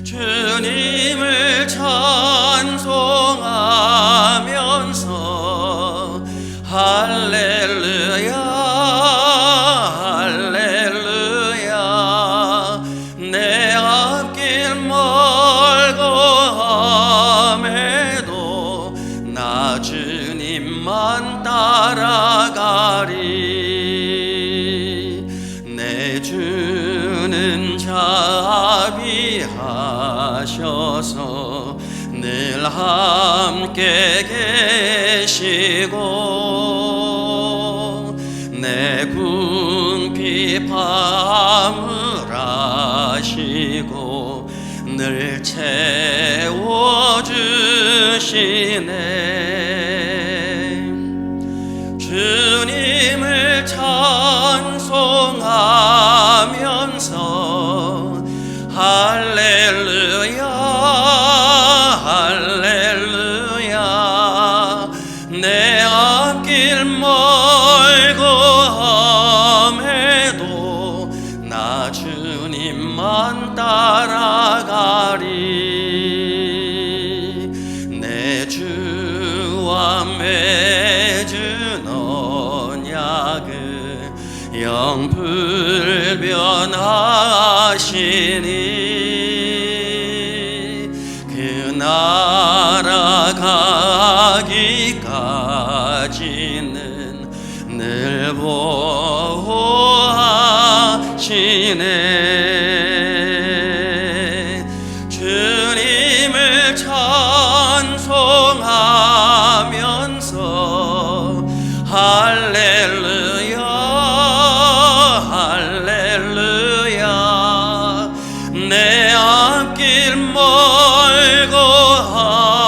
주님을 찬송하면서 할렐루야 할렐루야. 내 앞길 멀고 험해도 나 주님만 따라가리. 내 주는 자비하셔서 늘 함께 계시고 내 궁핍함을 아시고 늘 채워주시네. 주님을 찬송하면서 할렐루야 할렐루야. 내 앞길 멀고 험해도 나 주님만 따라가리. 내 주와 맺은 언약을 영불 불변하시니 그 나라 가기까지는 늘 보호하시네. 주님을 찬송하면서 할렐루야 할렐루야. 내 앞길 멀고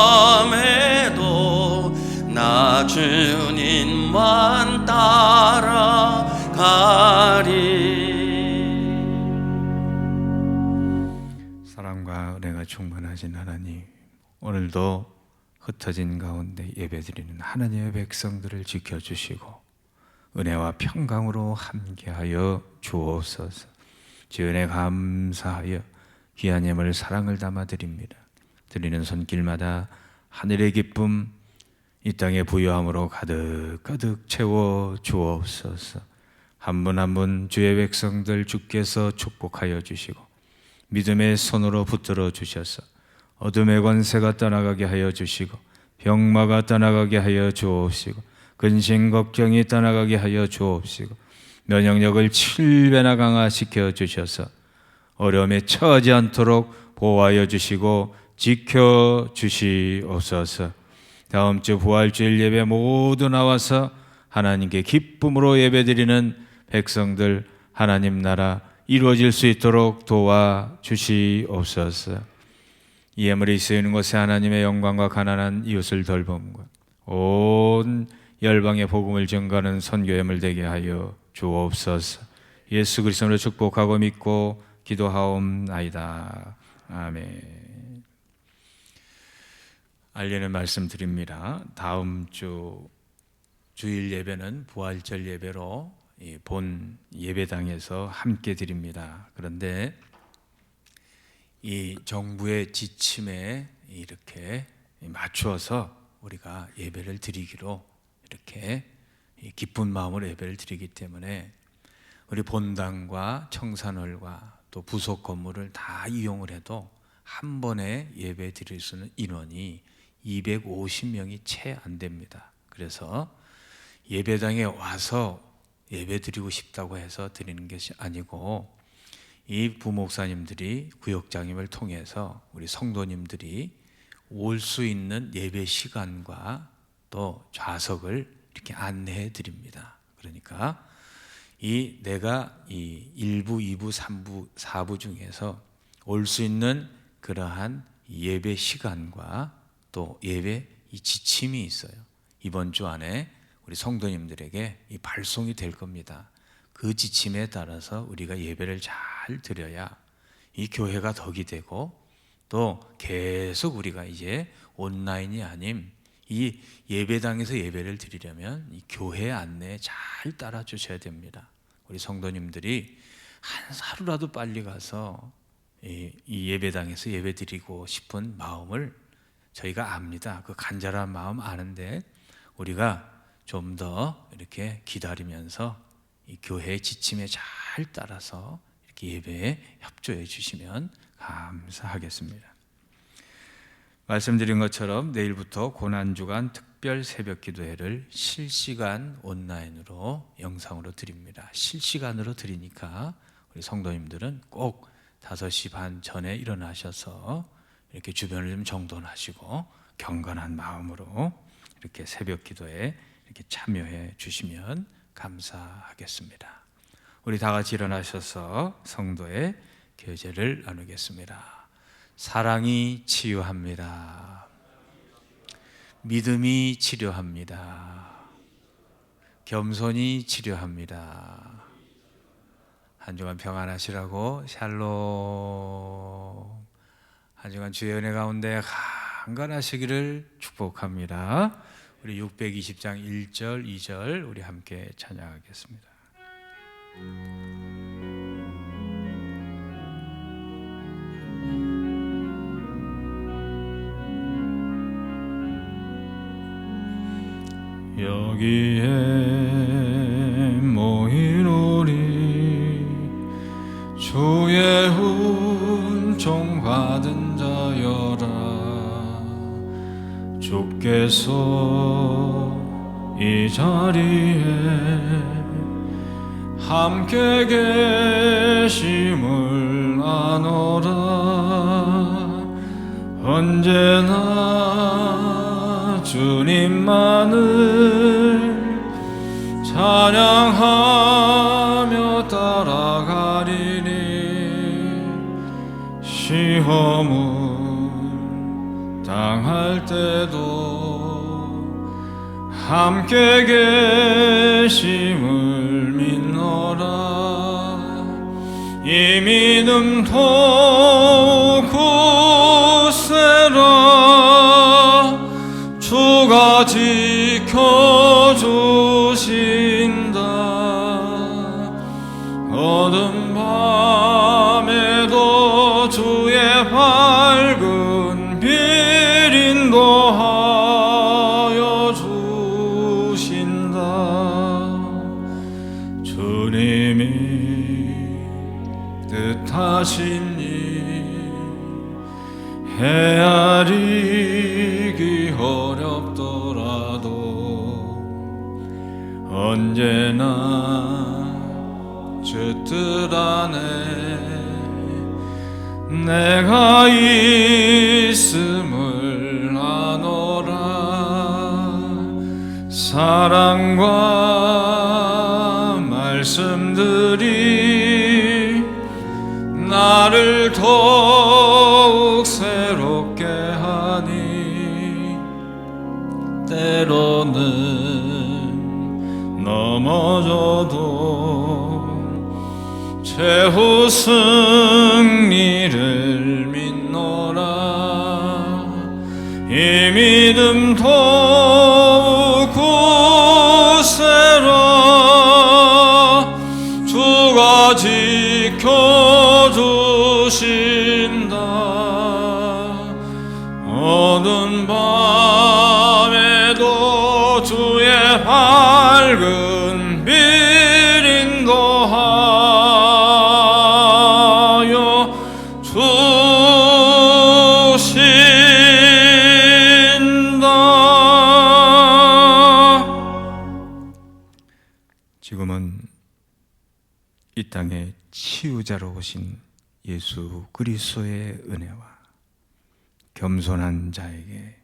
함에도 나 주님만 따라가리. 사랑과 은혜가 충만하신 하나님, 오늘도 흩어진 가운데 예배드리는 하나님의 백성들을 지켜주시고 은혜와 평강으로 함께하여 주옵소서. 주 은혜 감사하여 귀한 예물 사랑을 담아드립니다. 드리는 손길마다 하늘의 기쁨, 이 땅의 부유함으로 가득 채워 주옵소서. 한 분 한 분 주의 백성들 주께서 축복하여 주시고 믿음의 손으로 붙들어 주셔서 어둠의 권세가 떠나가게 하여 주시고 병마가 떠나가게 하여 주옵시고 근심 걱정이 떠나가게 하여 주옵시고 면역력을 7배나 강화시켜 주셔서 어려움에 처하지 않도록 보호하여 주시고 지켜 주시옵소서. 다음 주 부활주일 예배 모두 나와서 하나님께 기쁨으로 예배드리는 백성들 하나님 나라 이루어질 수 있도록 도와주시옵소서. 이 예물이 쓰이는 곳에 하나님의 영광과 가난한 이웃을 돌봄과 온 열방의 복음을 전가하는 선교 예물 되게 하여 주옵소서. 예수 그리스도로 축복하고 믿고 기도하옵나이다. 아멘. 알리는 말씀 드립니다. 다음 주 주일 예배는 부활절 예배로 본 예배당에서 함께 드립니다. 그런데 이 정부의 지침에 이렇게 맞추어서 우리가 예배를 드리기로 이렇게 기쁜 마음으로 예배를 드리기 때문에 우리 본당과 청산홀과 또 부속 건물을 다 이용을 해도 한 번에 예배 드릴 수 있는 인원이 250명이 채 안 됩니다. 그래서 예배당에 와서 예배 드리고 싶다고 해서 드리는 것이 아니고 이 부목사님들이 구역장님을 통해서 우리 성도님들이 올 수 있는 예배 시간과 또 좌석을 이렇게 안내해 드립니다. 그러니까 내가 이 1부, 2부, 3부, 4부 중에서 올 수 있는 그러한 예배 시간과 또 예배 이 지침이 있어요. 이번 주 안에 우리 성도님들에게 이 발송이 될 겁니다. 그 지침에 따라서 우리가 예배를 잘 드려야 이 교회가 덕이 되고 또 계속 우리가 이제 온라인이 아닌 이 예배당에서 예배를 드리려면 이 교회 안내에 잘 따라 주셔야 됩니다. 우리 성도님들이 한 하루라도 빨리 가서 이 예배당에서 예배 드리고 싶은 마음을 저희가 압니다. 그 간절한 마음 아는데 우리가 좀 더 이렇게 기다리면서 이 교회의 지침에 잘 따라서 이렇게 예배에 협조해 주시면 감사하겠습니다. 말씀드린 것처럼 내일부터 고난주간 특별 새벽 기도회를 실시간 온라인으로 영상으로 드립니다. 실시간으로 드리니까 우리 성도님들은 꼭 5시 반 전에 일어나셔서 이렇게 주변을 좀 정돈하시고 경건한 마음으로 이렇게 새벽 기도에 이렇게 참여해 주시면 감사하겠습니다. 우리 다 같이 일어나셔서 성도의 교제를 나누겠습니다. 사랑이 치유합니다. 믿음이 치료합니다. 겸손이 치료합니다. 한 주간 평안하시라고 샬롬. 한 주간 주의 은혜 가운데 강건하시기를 축복합니다. 우리 620장 1절 2절 우리 함께 찬양하겠습니다. 여기에 모인 우리 주의 은총 받은 자여라. 주께서 이 자리에 함께 계심을 아노라. 언제나 주님만을 찬양하며 따라가리니 시험을 당할 때도 함께 계심을 믿노라. 이 믿음 더욱 굳세라. 주가 지켜주신다. 어두운 밤에도 주의 밝은 빛 인도하여 주신다. 주님이 뜻하신 일 헤아리기 어렵더라도 언제나 주 뜻 안에 내가 있음을 아노라. 사랑과 말씀들이 나를 더욱 새롭게 하니 때로는 넘어져도 최후 승리를 믿노라. 이 믿음 더욱 굳세라. 주가 지켜주신다. 어두운 밤에도 주의 밝은 빛 인도하여 주신다. 지금은 이 땅에 치유자로 오신 예수 그리스도의 은혜와 겸손한 자에게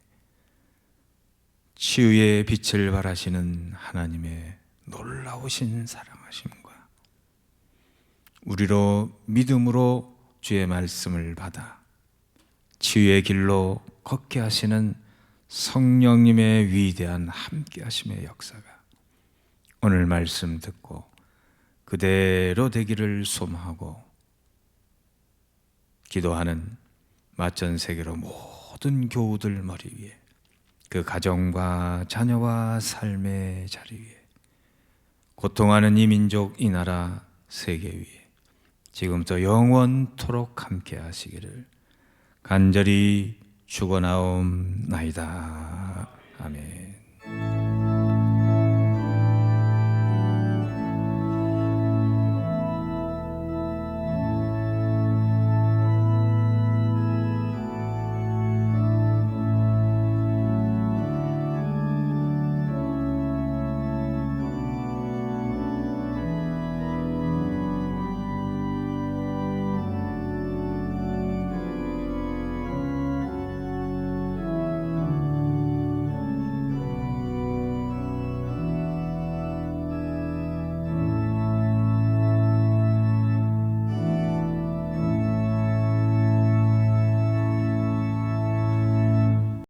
치유의 빛을 발하시는 하나님의 놀라우신 사랑하심과 우리로 믿음으로 주의 말씀을 받아 치유의 길로 걷게 하시는 성령님의 위대한 함께 하심의 역사가 오늘 말씀 듣고 그대로 되기를 소망하고 기도하는 마천 세계로 모든 교우들 머리 위에 그 가정과 자녀와 삶의 자리 위에 고통하는 이 민족 이 나라 세계 위에 지금부터 영원토록 함께 하시기를 간절히 축원하옵나이다. 아멘.